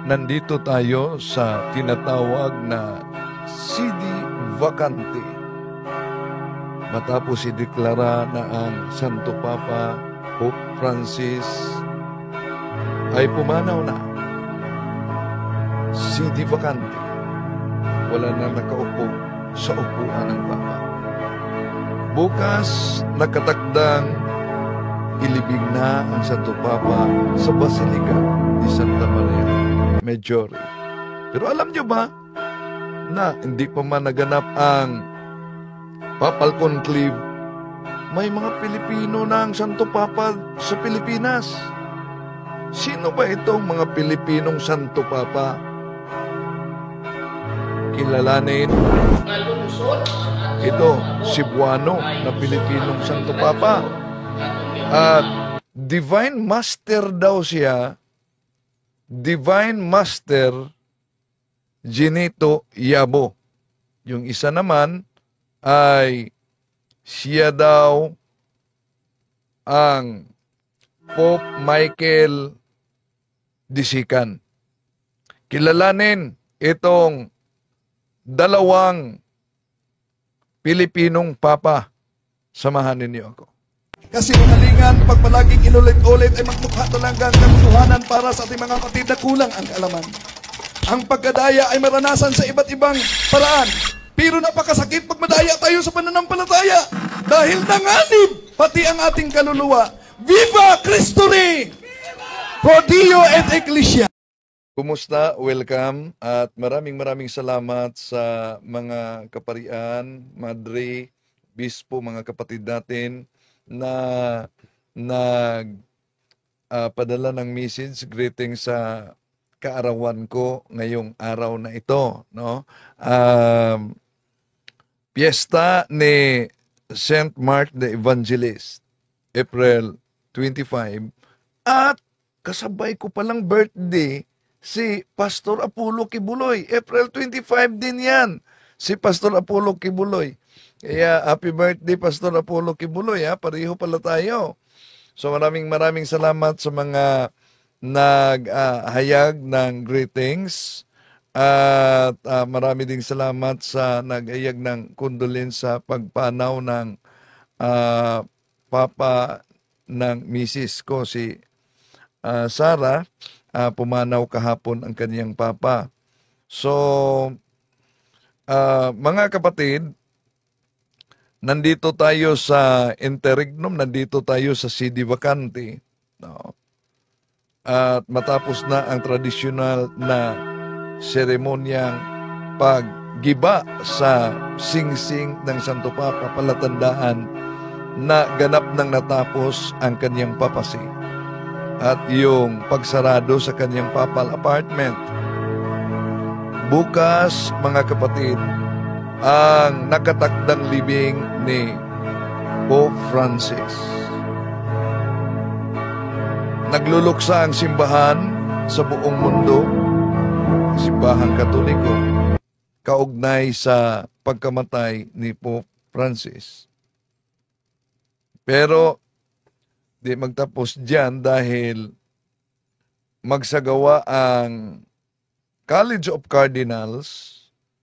Nandito tayo sa tinatawag na CD Vacante. Matapos ideklara na ang Santo Papa Pope Francis ay pumanaw na. CD Vacante. Wala na nakaupo sa upuan ng Papa. Bukas, nakatakdang ilibing na ang Santo Papa sa Basilica ni Santa Maria Maggiore. Pero alam nyo ba na hindi pa man naganap ang Papal Conclave, may mga Pilipino na ang Santo Papa sa Pilipinas. Sino ba itong mga Pilipinong Santo Papa? Kilalanin. Ito, Cebuano na Pilipinong Santo Papa. At Divine Master daw siya, Divine Master Ginito Yabo. Yung isa naman ay siya daw ang Pope Michael Disikan. Kilalanin itong dalawang Pilipinong Papa. Samahan ninyo ako. Kasi kalingan, pag palaging inulit-ulit ay magmukha talagang katotohanan para sa ating mga kapatid na kulang ang kaalaman. Ang pagkadaya ay maranasan sa iba't ibang paraan. Pero napakasakit pag madaya tayo sa pananampalataya. Dahil nanganib pati ang ating kaluluwa. Viva Cristo Rey! Pro Dio et Ecclesia! Kumusta? Welcome at maraming salamat sa mga kaparian, madre, bispo, mga kapatid natin na padala ng message, greeting sa kaarawan ko ngayong araw na ito, no? Piyesta ni Saint Mark the Evangelist, April 25, at kasabay ko palang birthday si Pastor Apollo Kibuloy. April 25 din yan, si Pastor Apollo Kibuloy. Kaya happy birthday Pastor Apollo Kibuloy, ha? Pareho pala tayo. So maraming salamat sa mga naghayag ng greetings. At marami ding salamat sa naghayag ng condolence sa pagpanaw ng Papa ng Mrs. ko, si Sarah. Pumanaw kahapon ang kaniyang Papa. So, mga kapatid, nandito tayo sa interregnum, nandito tayo sa CD Vacante. No? At matapos na ang tradisyonal na seremonyang paggiba sa singsing ng Santo Papa, palatandaan na ganap nang natapos ang kanyang papasi at yung pagsarado sa kanyang papal apartment. Bukas, mga kapatid, ang nakatakdang libing ni Pope Francis. Nagluluksa ang simbahan sa buong mundo, simbahang Katoliko, kaugnay sa pagkamatay ni Pope Francis. Pero di magtapos diyan dahil magsagawa ang College of Cardinals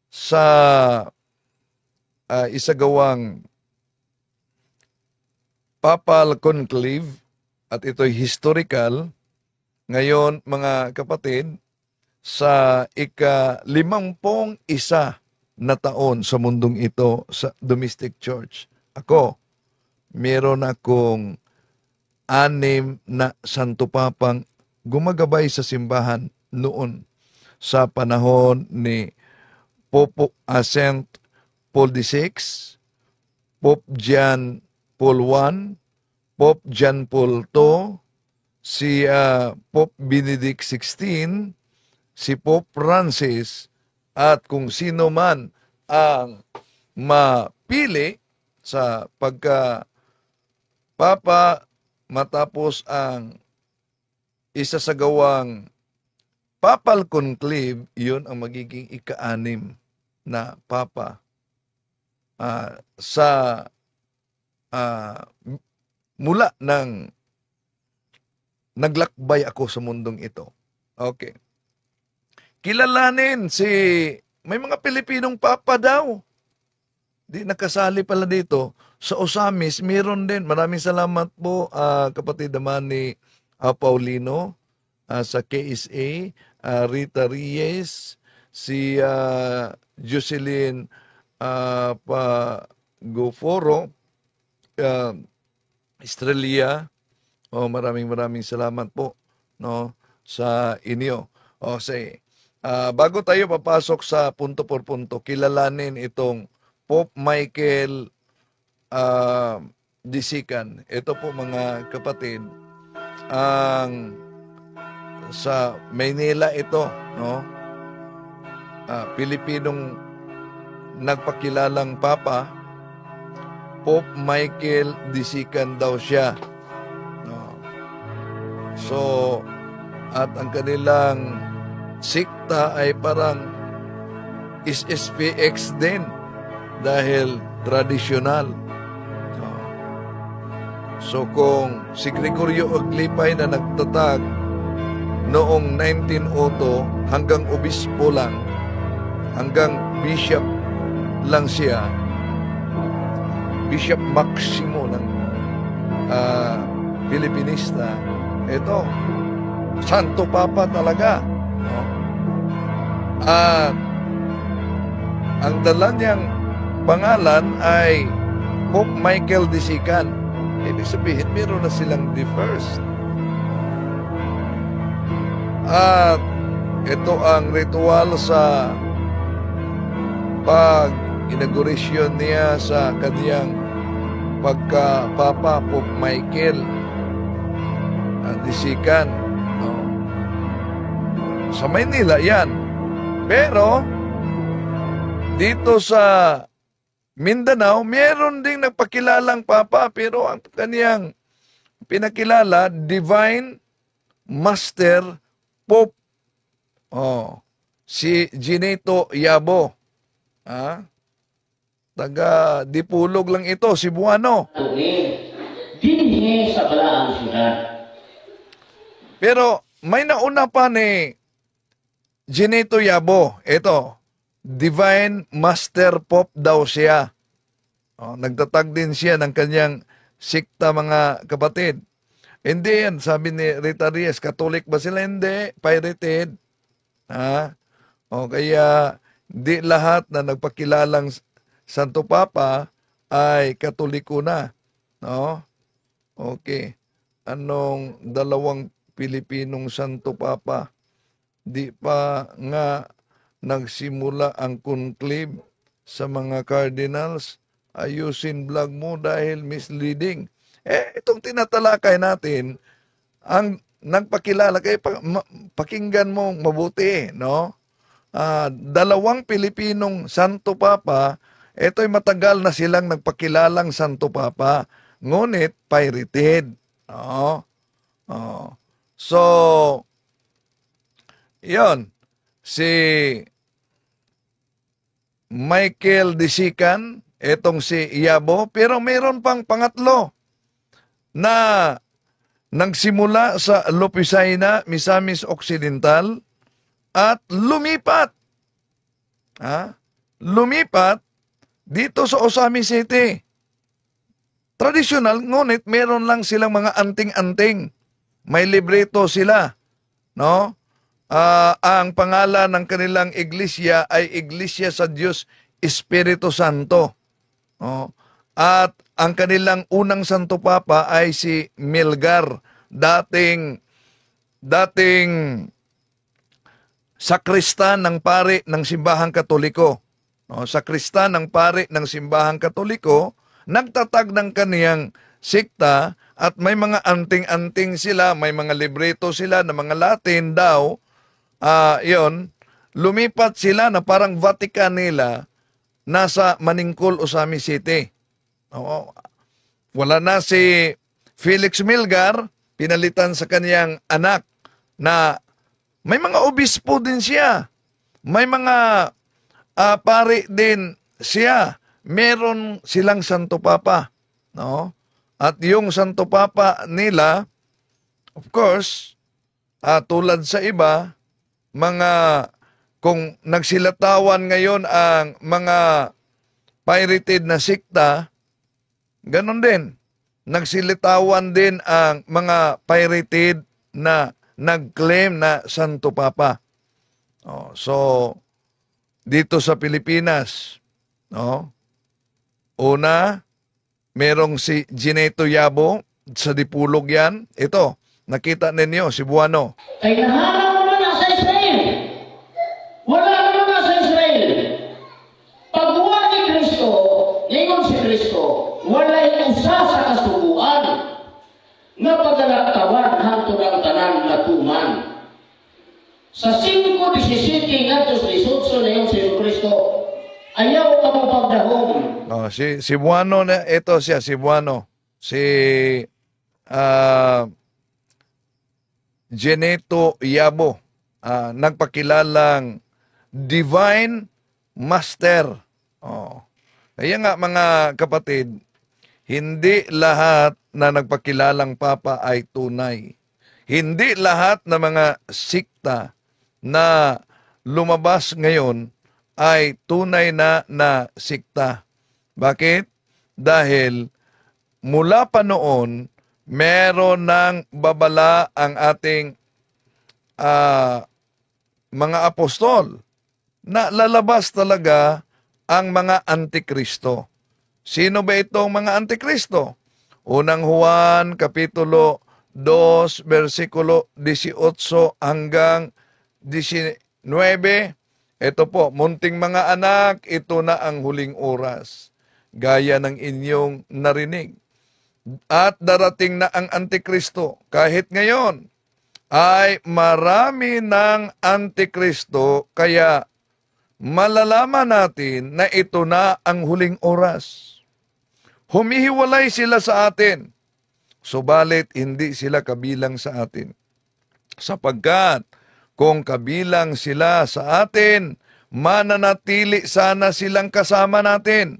sa isagawang Papal Conclave, at ito'y historical. Ngayon, mga kapatid, sa ika-51 na taon sa mundong ito sa domestic church, meron akong 6 na Santo Papang gumagabay sa simbahan noon sa panahon ni Pope Saint Paul VI, Pope John Paul I, Pope John Paul II, si Pope Benedict XVI, si Pope Francis, at kung sino man ang mapili sa pagka-papa matapos ang isasagawang Papal Conclave, yun ang magiging ika-6 na papa sa mula ng naglakbay ako sa mundong ito. Okay. Kilalanin may mga Pilipinong papa daw. Di nakasali pala dito. Sa Osamis, meron din. Maraming salamat po, kapatid naman ni Paulino, sa KSA, Rita Reyes, si Jocelyn Pagoforo, Estrella. Maraming salamat po, no, sa inyo. Bago tayo papasok sa punto por punto, kilalanin itong Pope Michael Disikan. Ito po mga kapatid, sa Maynila ito, no? Pilipinong nagpakilalang papa, Pope Michael Disikan daw siya. No? So, at ang kanilang sikta ay parang SSPX din dahil tradisyonal. So kung si Gregorio Aglipay na nagtatag noong 1902 hanggang obispo lang, hanggang bishop lang siya, Bishop Maximo ng Pilipinista, ito, Santo Papa talaga. No? At ang dala niyang pangalan ay Pope Michael Disikan. Ibig sabihin, meron na silang the first. At ito ang ritual sa pag-inauguration niya sa kaniyang pagka-Papa Pope Michael Disikan. No? Sa Maynila yan. Pero dito sa Mindanao, meron ding nagpakilalang papa, pero ang kaniyang pinakilala, Divine Master Pope. Si Ginito Yabo. Taga Dipulog lang ito, Cebuano. Dinhi sa balaang syudad. Pero may nauna pa ni Ginito Yabo. Ito, Divine Master Pope daw siya. Nagtatag din siya ng kanyang sikta, mga kapatid. Hindi yan, sabi ni Rita Reyes, Katolik ba sila? Hindi, pirated. Kaya di lahat na nagpakilalang Santo Papa ay Katoliko na. No? Okay. Anong dalawang Pilipinong Santo Papa? Di pa nga nagsimula ang conclave sa mga cardinals. Ayusin vlog mo dahil misleading. Itong tinatalakay natin, ang nagpakilala, kaya pakinggan mo mabuti, no? Dalawang Pilipinong Santo Papa, ito'y matagal na silang nagpakilalang Santo Papa, ngunit pirated. So, yon, si Michael Disikan, etong si Yabo, pero mayroon pang pangatlo na nagsimula sa Lopisaina, Misamis Occidental at lumipat. Lumipat dito sa Osamis City. Traditional, ngunit meron lang silang mga anting-anting. May libreto sila, no? Ang pangalan ng kanilang iglesia ay Iglesia sa Diyos Espiritu Santo. At ang kanilang unang Santo Papa ay si Milgar, dating sakristan ng pari ng Simbahang Katoliko. Sakristan ng pari ng Simbahang Katoliko, nagtatag ng kaniyang sikta at may mga anting-anting sila, may mga libreto sila na mga Latin daw. Lumipat sila na parang Vatican nila nasa Maningkol, Osamis City. Wala na si Felix Milgar, pinalitan sa kaniyang anak na may mga obispo din siya. May mga pari din siya. Meron silang Santo Papa. No? At yung Santo Papa nila Of course, tulad sa iba, kung nagsilatawan ngayon ang mga pirated na sikta, ganon din. Nagsilitawan din ang mga pirated na nag-claim na Santo Papa. So, dito sa Pilipinas, una, merong si Gineto Yabo, sa Dipulog yan. Ito, nakita ninyo, Cebuano. Ay nahanap mo na sa Israel. Wala naman na sa Israel. Pagbuwa ni Kristo, ingon si Kristo, walay usa sa kasubuan nga pagalakawan hangtod ang tanan latuman. Sa 5:17 ngadto sa 18 na yung si Kristo, ayaw ka mo pagdahom. Si Cebuano na, ito siya, Cebuano. Si Gineto Yabo, nagpakilalang Divine Master. Kaya nga mga kapatid, hindi lahat na nagpakilalang Papa ay tunay. Hindi lahat na mga sikta na lumabas ngayon ay tunay na sikta. Bakit? Dahil mula pa noon, meron ng babala ang ating mga apostol na lalabas talaga ang mga antikristo. Sino ba itong mga antikristo? Unang Juan, Kapitulo 2, versikulo 18 hanggang 19. Ito po, munting mga anak, ito na ang huling oras, gaya ng inyong narinig. At darating na ang Antikristo. Kahit ngayon, ay marami ng Antikristo, kaya malalaman natin na ito na ang huling oras. Humihiwalay sila sa atin, subalit hindi sila kabilang sa atin. Sapagkat kung kabilang sila sa atin, mananatili sana silang kasama natin.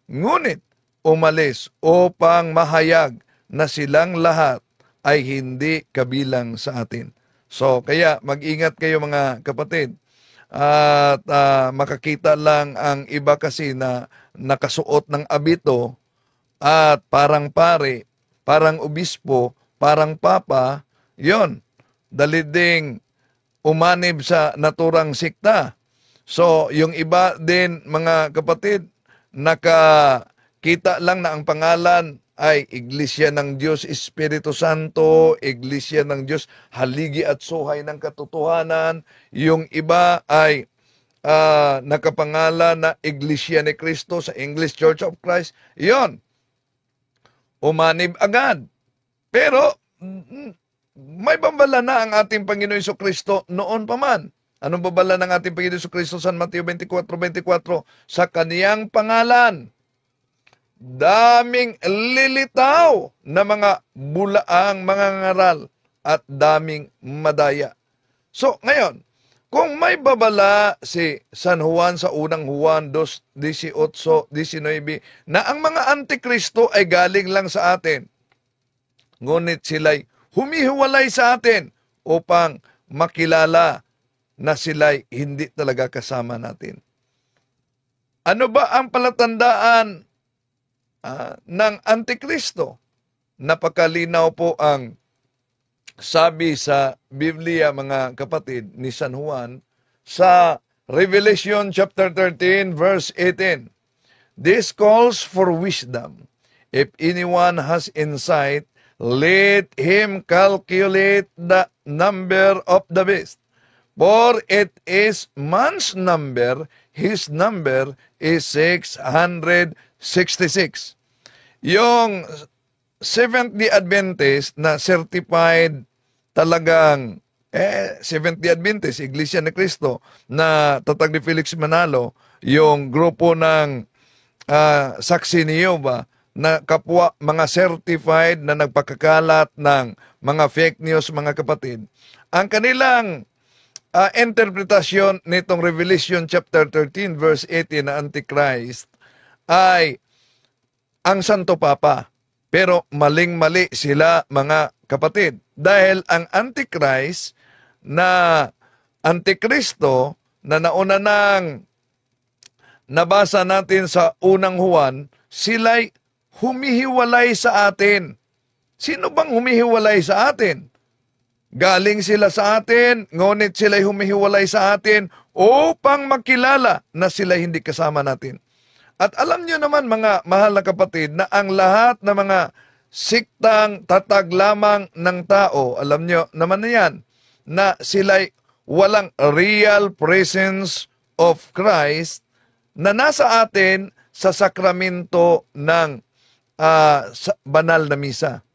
Ngunit umalis upang mahayag na silang lahat ay hindi kabilang sa atin. So, kaya mag-ingat kayo mga kapatid. At makakita lang ang iba kasi na nakasuot ng abito at parang pare, parang obispo, parang papa, yon, daliding umanib sa naturang sikta. So, yung iba din mga kapatid, nakakita lang na ang pangalan ay Iglesia ng Diyos Espiritu Santo, Iglesia ng Diyos Haligi at Suhay ng Katotohanan. Yung iba ay nakapangalan na Iglesia ni Cristo sa English Church of Christ. Yon, umanib agad. Pero may babala na ang ating Panginoon Jesucristo noon pa man. Anong babala ng ating Panginoon Jesucristo? San Mateo 24:24, sa kaniyang pangalan, daming lilitaw na mga bulaang mga ngaral at daming madaya. So, ngayon, kung may babala si San Juan sa unang Juan 2:18-19 na ang mga antikristo ay galing lang sa atin, ngunit sila'y humihiwalay sa atin upang makilala na sila'y hindi talaga kasama natin. Ano ba ang palatandaan ng Antikristo? Napakalinaw po ang sabi sa Biblia mga kapatid ni San Juan sa Revelation chapter 13 verse 18. This calls for wisdom. If anyone has insight, let him calculate the number of the beast. For it is man's number, his number is 666. Yung Seventh-day Adventist na certified talagang Seventh-day Adventist, Iglesia ni Cristo, na tatag ni Felix Manalo, yung grupo ng Saksi ni Jehovah, na kapwa mga certified na nagpakakalat ng mga fake news mga kapatid. Ang kanilang interpretasyon nitong Revelation chapter 13 verse 18 na Antichrist ay ang Santo Papa. Pero maling-mali sila mga kapatid. Dahil ang Antichrist na Antikristo na nauna nang nabasa natin sa unang Juan, sila'y humihiwalay sa atin. Sino bang humihiwalay sa atin? Galing sila sa atin, ngunit sila'y humihiwalay sa atin upang makilala na sila hindi kasama natin. At alam nyo naman mga mahal na kapatid na ang lahat ng mga siktang tatag lamang ng tao, alam nyo naman na yan, na sila'y walang real presence of Christ na nasa atin sa sakramento ng banal na misa.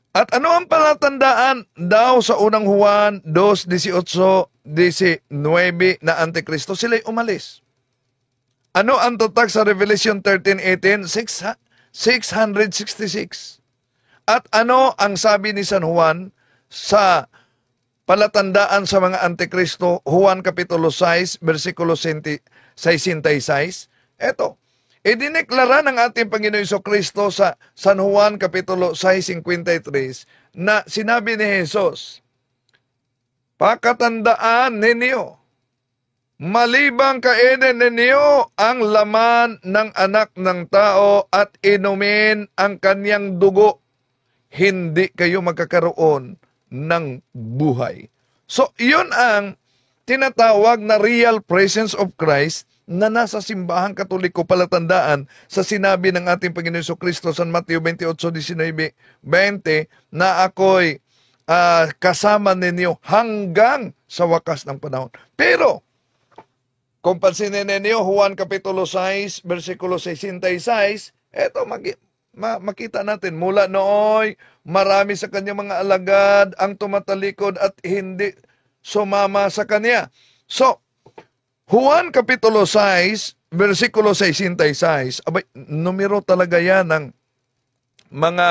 At ano ang palatandaan daw sa unang Juan 2:18-19 na Antikristo? Sila'y umalis. Ano ang tatak sa Revelation 13:18? 666. At ano ang sabi ni San Juan sa palatandaan sa mga Antikristo? Juan Kapitulo 6, versikulo 66. Eto, idineklara ng ating Panginoon Jesucristo sa San Juan Kapitulo 6:53 na sinabi ni Jesus, pakatandaan ninyo, malibang kainin ninyo ang laman ng anak ng tao at inumin ang kanyang dugo, hindi kayo magkakaroon ng buhay. So, yun ang tinatawag na real presence of Christ na nasa simbahang Katoliko, palatandaan sa sinabi ng ating Panginoon Jesucristo sa Mateo 28:19-20 na ako'y kasama ninyo hanggang sa wakas ng panahon. Pero, kung pansinin ninyo, Juan Kapitulo 6, versikulo 66, eto, makita natin, mula nooy, marami sa kanyang mga alagad ang tumatalikod at hindi sumama sa kanya. So, Juan Kapitulo 6, versikulo 66, abay, numero talaga yan ng mga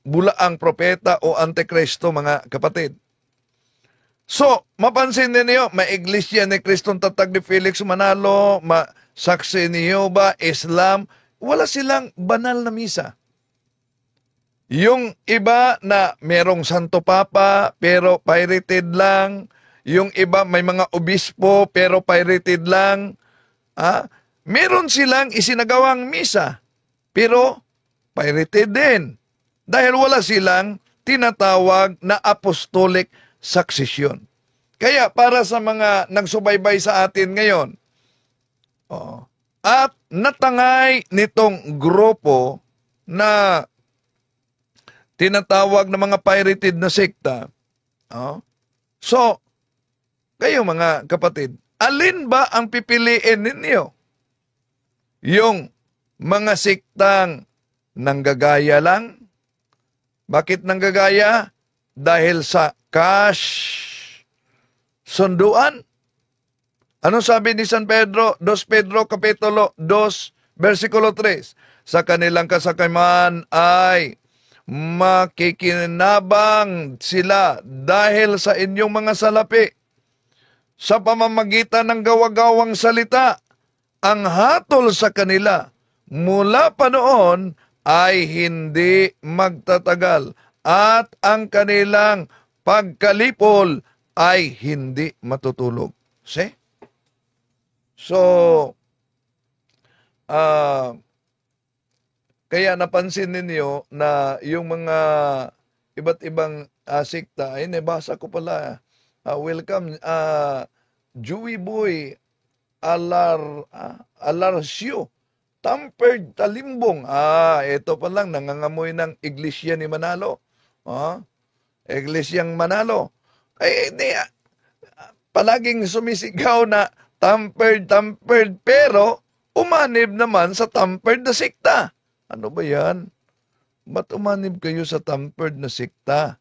bulaang propeta o Antikristo, mga kapatid. So, mapansin ninyo, may Iglesia ni Kristong Tatag ni Felix Manalo, Saksi ni Jehovah, Islam, wala silang banal na misa. Yung iba na merong Santo Papa, pero pirated lang. Yung iba may mga obispo, pero pirated lang. Meron silang isinagawang misa, pero pirated din. Dahil wala silang tinatawag na apostolic succession. Kaya para sa mga nagsubaybay sa atin ngayon, at natangay nitong grupo na tinatawag na mga pirated na sekta, so, kayo mga kapatid, alin ba ang pipiliin ninyo? Yung mga siktang nanggagaya lang? Bakit nanggagaya? Dahil sa cash sunduan? Ano sabi ni San Pedro? 2 Pedro Kapitulo 2, versikulo 3. Sa kanilang kasakaman ay makikinabang sila dahil sa inyong mga salapi. Sa pamamagitan ng gawa-gawang salita, ang hatol sa kanila mula pa noon ay hindi magtatagal at ang kanilang pagkalipol ay hindi matutulog. See? So, kaya napansin ninyo na yung mga iba't ibang sikta, ay nabasa ko pala, welcome, Joey Boy Alarcio, Tampered Talimbong. Ito pa lang, nangangamoy ng Iglesia ni Manalo. Iglesyang Manalo. Ay, palaging sumisigaw na tampered, pero umanib naman sa tampered na sikta. Ano ba yan? Ba't umanib kayo sa tampered na sikta?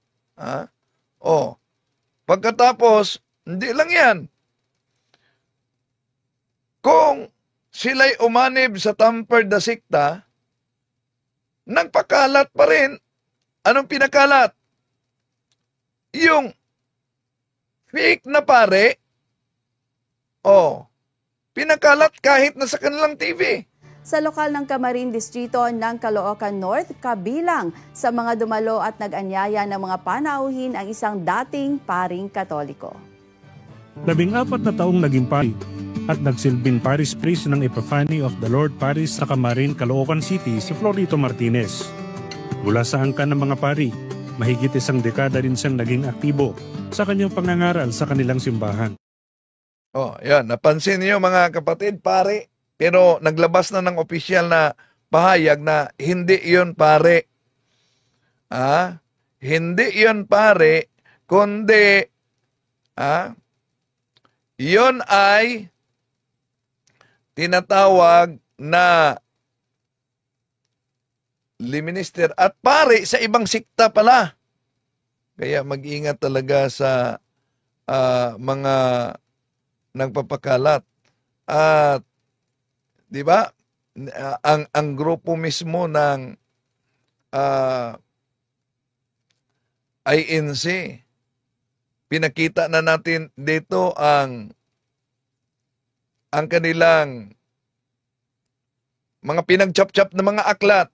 Pagkatapos, hindi lang yan. Kung sila'y umanib sa tampered na sikta, nagpakalat pa rin. Anong pinakalat? Yung fake na pare, pinakalat kahit na sa kanilang TV. sa lokal ng Camarin Distrito ng Caloocan North, kabilang sa mga dumalo at nag-anyaya ng mga panauhin ang isang dating paring Katoliko. 14 na taong naging pari at nagsilbing parish priest ng Epiphany of the Lord Parish sa Camarin, Caloocan City si Florito Martinez. Mula sa angkan ng mga pari, mahigit isang dekada rin siyang naging aktibo sa kanyang pangangaral sa kanilang simbahan. Yan. Napansin niyo mga kapatid, pare, pero naglabas na ng opisyal na pahayag na hindi yun pare. Hindi yun pare, kundi yun ay tinatawag na liminister at pare sa ibang sikta pala. Kaya mag-ingat talaga sa mga nagpapakalat. At di ba? Ang grupo mismo ng INC, pinakita na natin dito ang kanilang mga pinagchap-chap na mga aklat.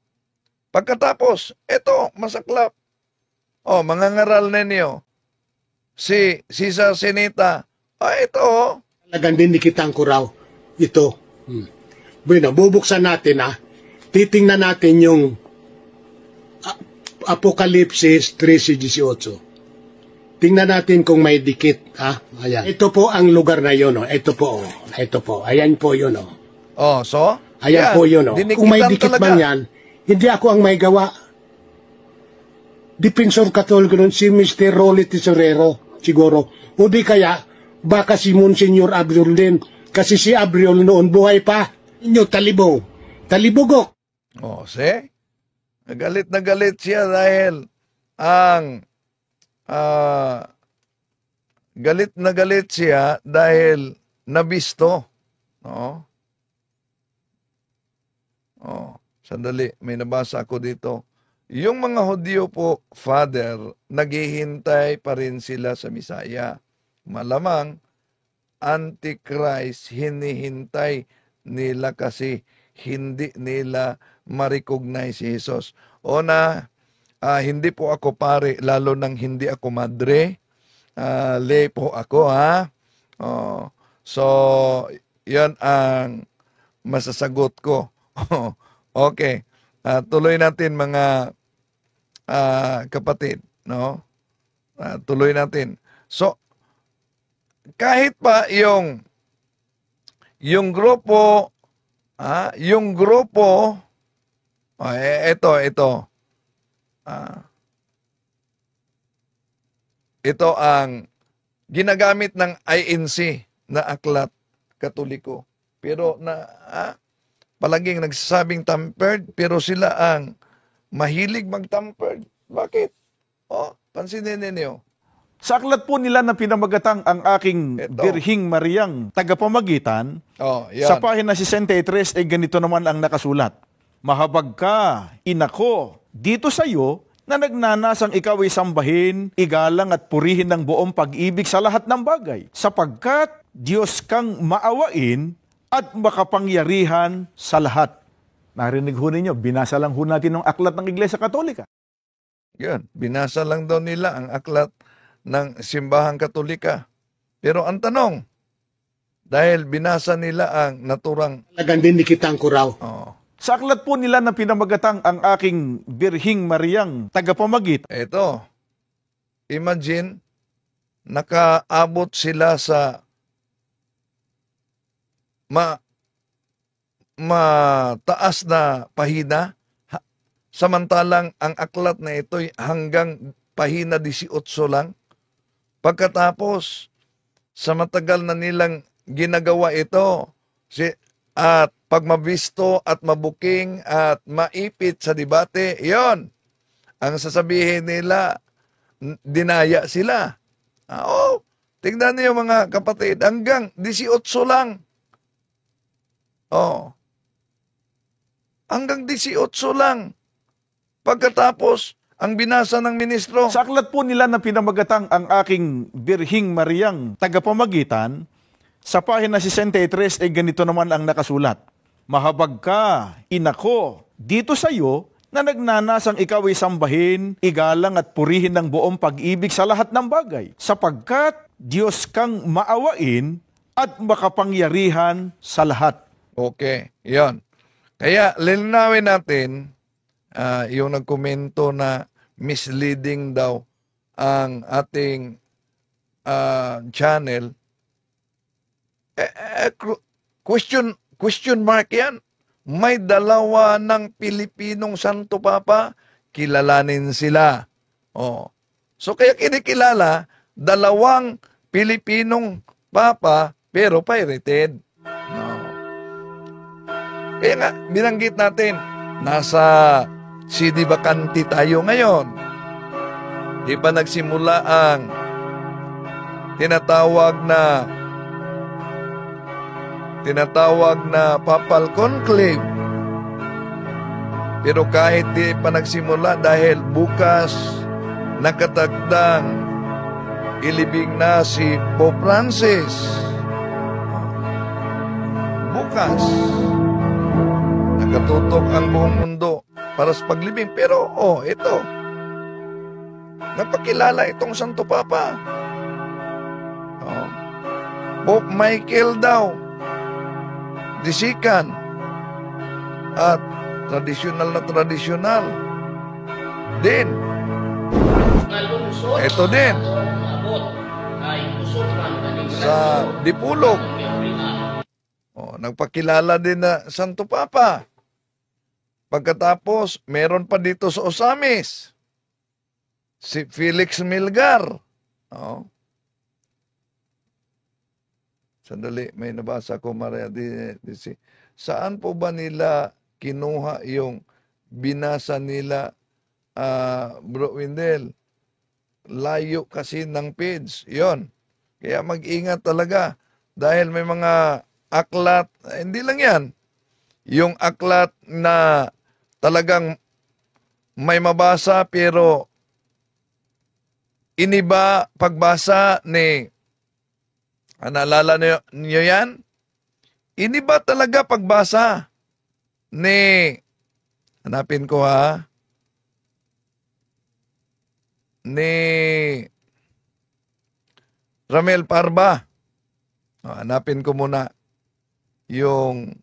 Pagkatapos, eto, masaklap. Mga ngaral ninyo. Si Cesar Sinita, ito. Talagang dinikitan ko raw. Ito. Bueno, bubuksan natin Titingnan natin yung Apokalipsis 13:18. Tingnan natin kung may dikit. Ayan. Ito po ang lugar na yun. Ito po. Ito po. Ayan po yun. So? Ayan po yun. Kung may dikit talaga man yan, hindi ako ang may gawa. Defensor Katoliko nun, si Mr. Rolly Tesorero, siguro. O di kaya, baka si Monsignor Abriol din. Kasi si Abriol noon buhay pa. Inyo talibugok. See? Nagalit na galit siya dahil galit na galit siya dahil nabisto. Sandali, may nabasa ako dito. Yung mga Hudyo po, Father, naghihintay pa rin sila sa Misaya. Malamang, Antichrist, hinihintay nila kasi hindi nila ma-recognize si Jesus. Hindi po ako pare, lalo nang hindi ako madre. Lay po ako, So, yan ang masasagot ko. Okay. Tuloy natin mga kapatid, no? Tuloy natin. So, kahit pa yung grupo, ito ang ginagamit ng INC na aklat Katoliko. Pero palaging nagsasabing tampered, pero sila ang mahilig mag-tampered. Bakit? Pansinin ninyo. Sa aklat po nila na pinamagatang ang aking Birhing Mariang tagapamagitan, sa pahina 63 ay ganito naman ang nakasulat. Mahabag ka, inako, dito sa iyo na nagnanasang ikaw ay sambahin, igalang at purihin ng buong pag-ibig sa lahat ng bagay, sapagkat Diyos kang maawain at makapangyarihan sa lahat. Narinig ho ninyo, binasa lang ho natin ng aklat ng Iglesia Katolika. Yan, binasa lang daw nila ang aklat ng Simbahang Katolika. Pero ang tanong, dahil binasa nila ang naturang... Talagang dinikitan ko raw. Sa aklat po nila na pinamagatang ang aking Birhing Mariang tagapamagitan. Ito, imagine, nakaabot sila sa mataas na pahina, samantalang ang aklat na ito'y hanggang pahina 18 lang. Pagkatapos, sa matagal na nilang ginagawa ito, at pag mabisto at mabuking at maipit sa debate, yon ang sasabihin nila, dinaya sila. Tingnan niyo mga kapatid, hanggang 18 lang. Hanggang 18 lang. Pagkatapos, ang binasa ng ministro. Sa aklat po nila na pinamagatang ang aking Birhing Mariang tagapamagitan, sa pahina 63 ay ganito naman ang nakasulat. Mahabag ka, inako, dito sa iyo na nagnanasang ikaw ay sambahin, igalang at purihin ng buong pag-ibig sa lahat ng bagay, sapagkat Diyos kang maawain at makapangyarihan sa lahat. Okay, yon. Kaya linawin natin yung nagkomento na misleading daw ang ating channel. Question mark yan. May dalawa ng Pilipinong Santo Papa, kilalanin sila. Oh. So kaya kinikilala, dalawang Pilipinong Papa, pero pirated. No. Kaya nga, binanggit natin, nasa CD Vacante tayo ngayon. Di pa nagsimula ang tinatawag na Papal Conclave. Pero kahit di pa nagsimula dahil bukas nakatagdang ilibing na si Pope Francis. Bukas nakatutok ang buong mundo para sa paglibing. Pero ito, napakilala itong Santo Papa. Pope Michael daw, disikan at tradisyonal na tradisyonal din. Ito din sa Dipulog, nagpakilala din na Santo Papa. Pagkatapos meron pa dito sa Osamis si Felix Milgar. Sandali, may nabasa ko, Maria. Saan po ba nila kinuha yung binasa nila, Bro Windel? Layo kasi ng page. Yon. Kaya mag-ingat talaga. Dahil may mga aklat, hindi lang yan. Yung aklat na talagang may mabasa pero iniba pagbasa ni naalala niyo yan? Iniba talaga pagbasa ni, hanapin ko ni Ramel Parba. Hanapin ko muna yung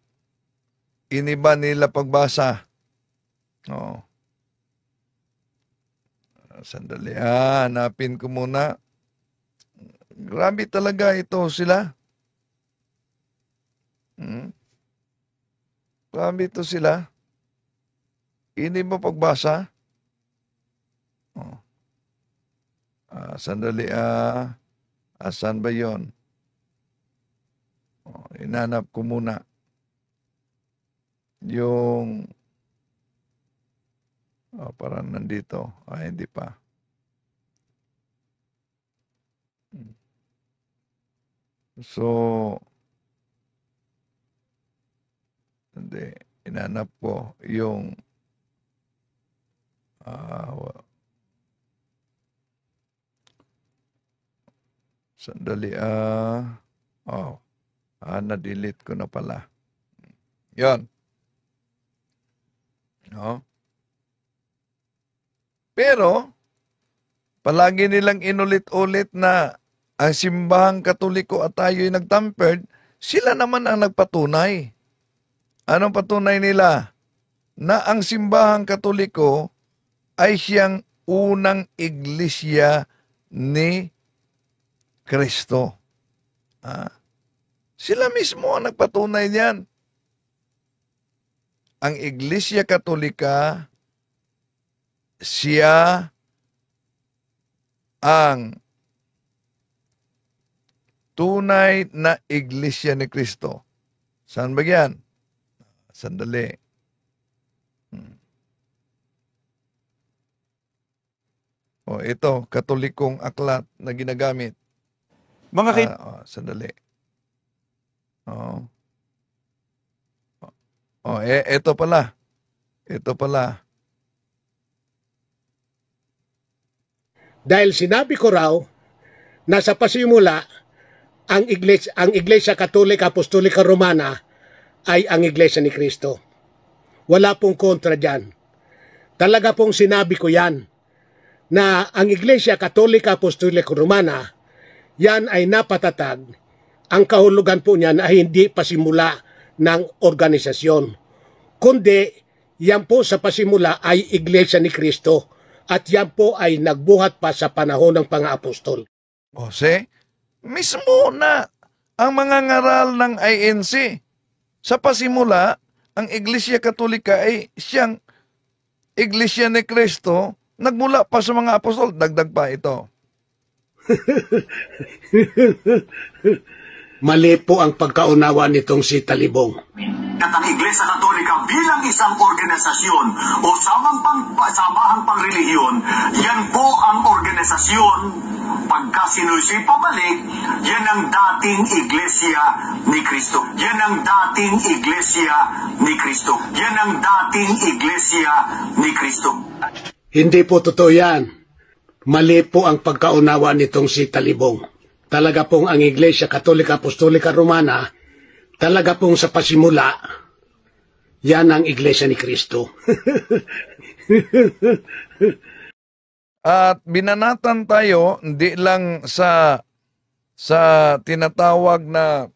iniba nila pagbasa. Sandali, hanapin ko muna. Grabe talaga ito sila. Grabe ito sila. Ini mo pagbasa? Sandali, asan ba yun? Inanap ko muna. Yung, parang nandito. Hindi pa. So, hindi, inanap ko yung sandali, na-delete ko na pala. Yon. Pero, palagi nilang inulit-ulit na ang simbahang Katoliko at tayo'y nagtampered, sila naman ang nagpatunay. Anong patunay nila? Na ang simbahang Katoliko ay siyang unang iglesia ni Kristo. Sila mismo ang nagpatunay niyan. Ang Iglesia Katolika, siya ang tunay na iglesia ni Kristo. Saan ba yan? Sandali. Ito, Katolikong aklat na ginagamit. Mga sandali. Ito pala. Ito pala. Dahil sinabi ko raw na sa pasimula ang Iglesia Katolika Apostolika Romana ay ang Iglesia ni Cristo. Wala pong kontra dyan. Talaga pong sinabi ko yan, na ang Iglesia Katolika Apostolika Romana, yan ay napatatag. Ang kahulugan po niyan ay hindi pasimula ng organisasyon, kundi yan po sa pasimula ay Iglesia ni Cristo at yan po ay nagbuhat pa sa panahon ng pang-apostol. Jose, mismo na ang mga ngaral ng INC. Sa pasimula, ang Iglesia Katolika ay siyang Iglesia ni Cristo, nagmula pa sa mga apostol. Dagdag pa ito. Mali po ang pagkaunawa nitong si Talibong. At ang Iglesia Katolika bilang isang organisasyon o samahang pangrelihiyon, yan po ang organisasyon. Pagka sinusi pabalik, yan ang dating Iglesia ni Cristo. Yan ang dating Iglesia ni Cristo. Yan ang dating Iglesia ni Cristo. Hindi po totoo yan. Mali po ang pagkaunawa nitong si Talibong. Talaga pong ang Iglesia Katolika Apostolika Romana, talaga pong sa pasimula, yan ang Iglesia ni Cristo. At binanatan tayo, hindi lang sa tinatawag na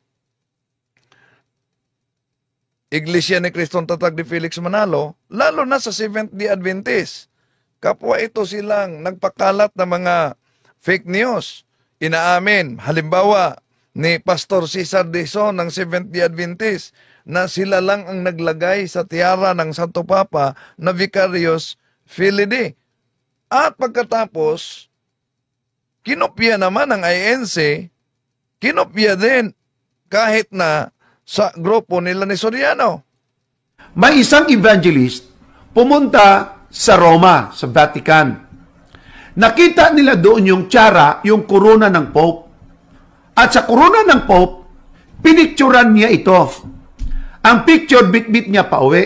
Iglesia ni Cristo ang tatag ni Felix Manalo, lalo na sa Seventh-day Adventist. Kapwa ito silang nagpakalat ng mga fake news. Inaamin, halimbawa, ni Pastor Cesar Dizon ng Seventh-day Adventist na sila lang ang naglagay sa tiara ng Santo Papa na Vicarious Filii. At pagkatapos, kinopya naman ng INC, kinopya din kahit na sa grupo nila ni Soriano. May isang evangelist pumunta sa Roma, sa Vatican. Nakita nila doon yung tiara, yung korona ng Pope. At sa korona ng Pope, pinicturan niya ito. Ang picture, bit-bit niya pa uwi.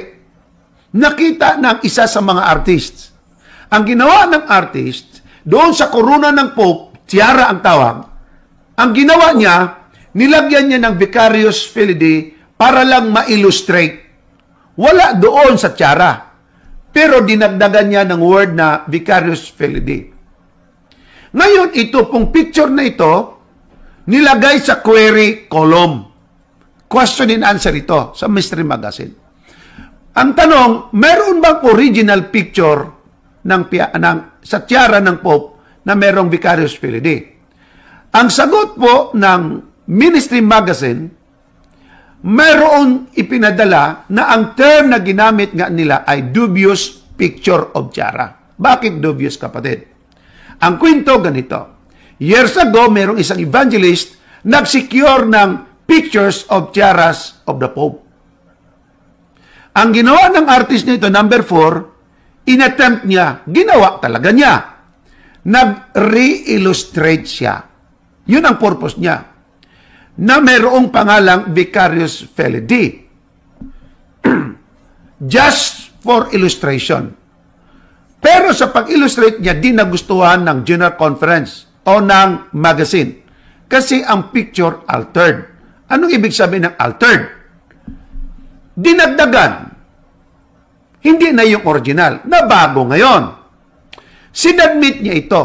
Nakita ng isa sa mga artists. Ang ginawa ng artist, doon sa korona ng Pope, tiara ang tawag, ang ginawa niya, nilagyan niya ng Vicarious Filii para lang ma-illustrate. Wala doon sa tiara. Pero dinagdagan niya ng word na Vicarious Filii. Ngayon, ito pong picture na ito, nilagay sa query column. Question and answer ito sa Mystery Magazine. Ang tanong, meron bang original picture sa tiara ng Pope na merong Vicarious Filii? Ang sagot po ng Ministry Magazine, meron ipinadala na ang term na ginamit nga nila ay dubious picture of tiara. Bakit dubious, kapatid? Ang kwento ganito. Years ago, merong isang evangelist nag-secure ng pictures of tiaras of the Pope. Ang ginawa ng artist nito, number 4, inattempt niya, ginawa talaga niya. Nag-re-illustrate siya. Yun ang purpose niya. Na merong pangalang Vicarious Filii. Just for illustration. Pero sa pag-illustrate niya, di nagustuhan ng General Conference o ng magazine. Kasi ang picture altered. Anong ibig sabihin ng altered? Dinagdagan. Hindi na yung original. Nabago ngayon. Sinadmit niya ito.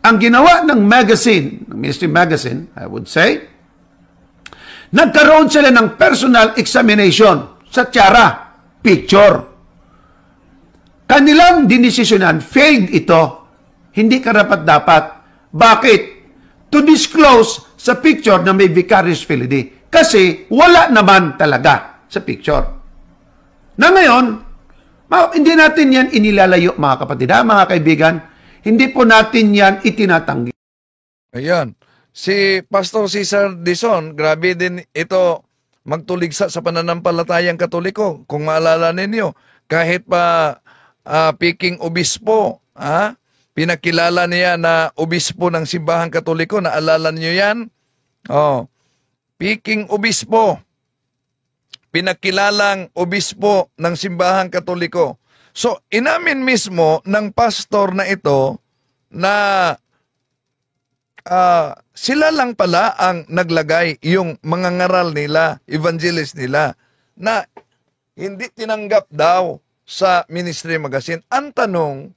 Ang ginawa ng magazine, ng Ministry Magazine, I would say, nagkaroon sila ng personal examination sa tiara, picture. Kanilang dinesisyonan, failed ito. Hindi karapat-dapat. Bakit? To disclose sa picture na may Vicarious Filii. Kasi wala naman talaga sa picture. Na ngayon, hindi natin yan inilalayo, mga kapatid, mga kaibigan. Hindi po natin yan itinatanggi. Ayan. Si Pastor Cesar Dizon, grabe din ito magtuligsa sa pananampalatayang Katoliko. Kung maalala ninyo, kahit pa Piking Obispo, pinakilala niya na obispo ng Simbahang Katoliko. Naalala niyo yan? Piking Obispo, pinakilalang obispo ng Simbahang Katoliko. So, inamin mismo ng pastor na ito na sila lang pala ang naglagay yung mga ngaral nila, evangelist nila. na hindi tinanggap daw sa Ministry Magazine. Ang tanong,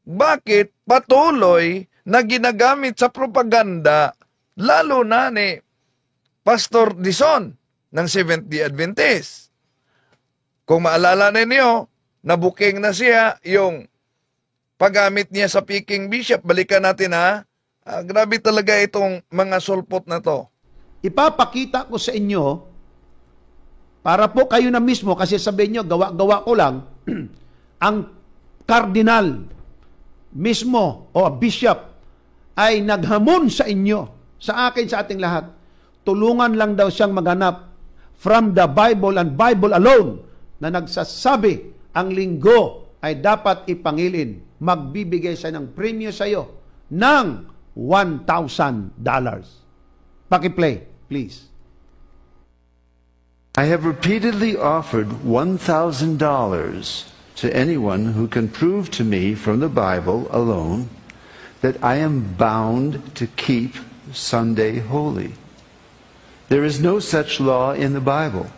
bakit patuloy na ginagamit sa propaganda, lalo na ni Pastor Dison ng Seventh-day Adventist? Kung maalala ninyo, nabuking na siya yung paggamit niya sa Peking Bishop. Balikan natin ha. Grabe talaga itong mga sulpot na to. Ipapakita ko sa inyo, para po kayo na mismo, kasi sabihin nyo, gawa-gawa ko lang, ang kardinal mismo o bishop ay naghamon sa inyo, sa akin, sa ating lahat. Tulungan lang daw siyang maghanap from the Bible and Bible alone na nagsasabi ang linggo ay dapat ipangilin. Magbibigay siya ng premyo sa iyo ng $1,000. Paki-play, please. I have repeatedly offered $1,000 to anyone who can prove to me from the Bible alone that I am bound to keep Sunday holy. There is no such law in the Bible.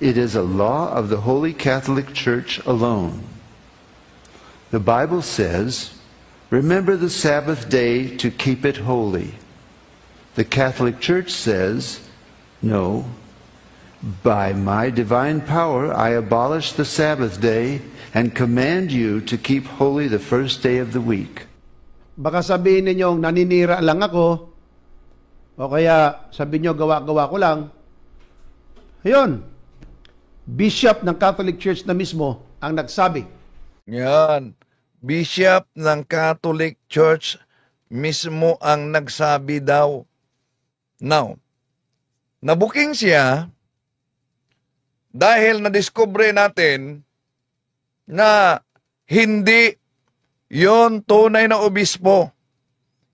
It is a law of the Holy Catholic Church alone. The Bible says, remember the Sabbath day to keep it holy. The Catholic Church says, no, by my divine power I abolish the Sabbath day and command you to keep holy the first day of the week. Baka sabihin ninyong naninira lang ako, o kaya sabihin nyo gawa-gawa ko lang. Ayun, Bishop ng Catholic Church na mismo ang nagsabi. Yan, Bishop ng Catholic Church mismo ang nagsabi daw. Now, nabuking siya dahil nadiskubre natin na hindi yon tunay na obispo.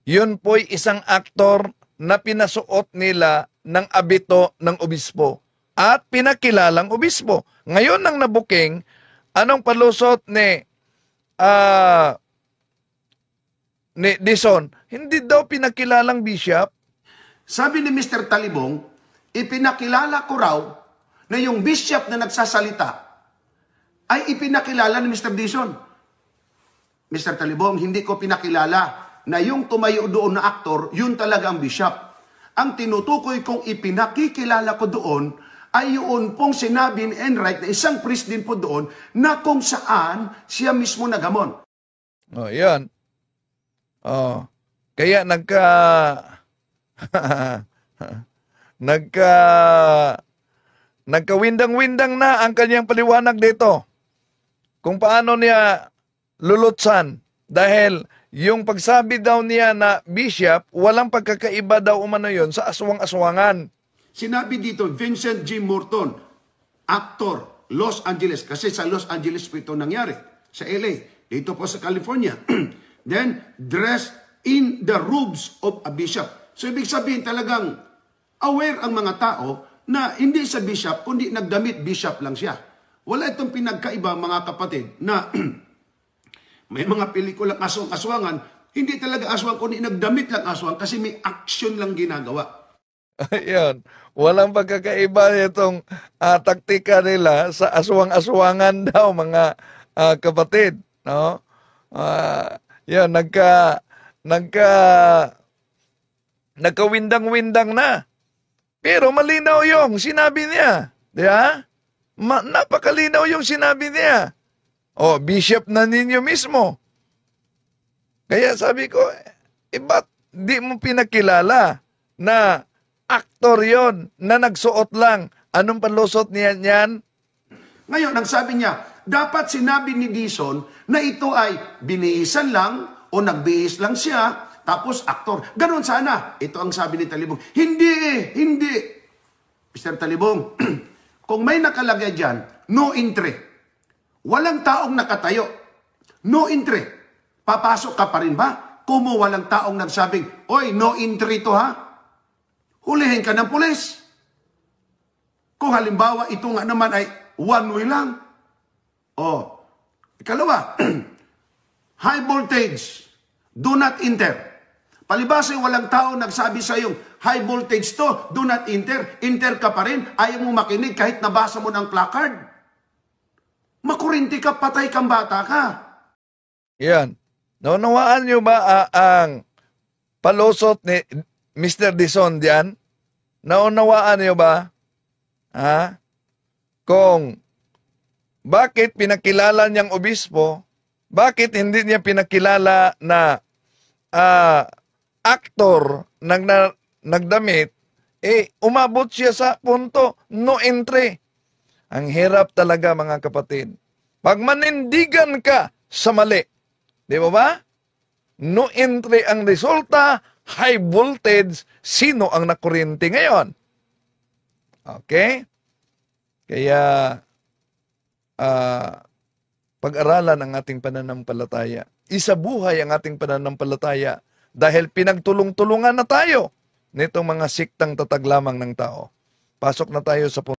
Yun po'y isang aktor na pinasuot nila ng abito ng obispo at pinakilalang obispo. Ngayon nang nabuking, anong palusot ni Dison? Hindi daw pinakilalang bishop. Sabi ni Mr. Talibong, ipinakilala ko raw na yung bishop na nagsasalita ay ipinakilala ni Mr. Dison. Mr. Talibong, hindi ko pinakilala na yung tumayo doon na aktor, yun talaga ang bishop. Ang tinutukoy kong ipinakikilala ko doon ay yun pong sinabi ni Enright na isang priest din po doon na kung saan siya mismo nagamon. Oh, yan. Oh, kaya nagkawindang-windang na ang kanyang paliwanag dito. Kung paano niya lulutsan. Dahil yung pagsabi daw niya na bishop, walang pagkakaiba daw umano yun sa aswang-aswangan. Sinabi dito, Vincent G. Morton, actor, Los Angeles. Kasi sa Los Angeles po ito nangyari. Sa LA. Dito po sa California. Then, dressed in the robes of a bishop. So, ibig sabihin talagang aware ang mga tao na hindi sa bishop, kundi nagdamit bishop lang siya. Wala itong pinagkaiba, mga kapatid, na may mga pelikulang aswang-aswangan, hindi talaga aswang, kundi nagdamit lang aswang kasi may action lang ginagawa. Ayun. Walang pagkakaiba itong taktika nila sa aswang-aswangan daw, mga kapatid. No? Yan, nagkawindang-windang na. Pero malinaw yung sinabi niya. Di ba? Napakalinaw yung sinabi niya. O, bishop na ninyo mismo. Kaya sabi ko, ba't di mo pinakilala na aktor yon na nagsuot lang? Anong panlusot niya niyan? Ngayon, ang sabi niya, dapat sinabi ni Dison na ito ay binihisan lang o nagbihis lang siya, tapos aktor. Ganon sana. Ito ang sabi ni Talibong. Hindi. Mr. Talibong, kung may nakalagay dyan, no entry. Walang taong nakatayo. No entry. Papasok ka pa rin ba? Kung walang taong nagsabing, oy, no entry to ha? Hulihin ka ng pulis. Kung halimbawa, ito nga naman ay one way lang. O, ikalawa, high voltage, do not enter. Palibasa walang tao nagsabi sa iyong high voltage to, do not enter. Enter ka pa rin, ayaw mo makinig kahit nabasa mo ng placard. Makurinti ka, patay kang bata ka. Yan. Naunawaan nyo ba ang palusot ni Mr. Dizon diyan? Naunawaan nyo ba? Kung bakit pinakilala niyang obispo, bakit hindi niya pinakilala na aktor nagdamit, umabot siya sa punto, no entry. Ang hirap talaga mga kapatid. Pag manindigan ka sa mali, di ba? No entry ang resulta, high voltage, sino ang nakuryente ngayon? Okay? Kaya, pag-aralan ang ating pananampalataya. Isabuhay ang ating pananampalataya dahil pinagtulong-tulungan na tayo nitong mga siktang tatag lamang ng tao. Pasok na tayo sa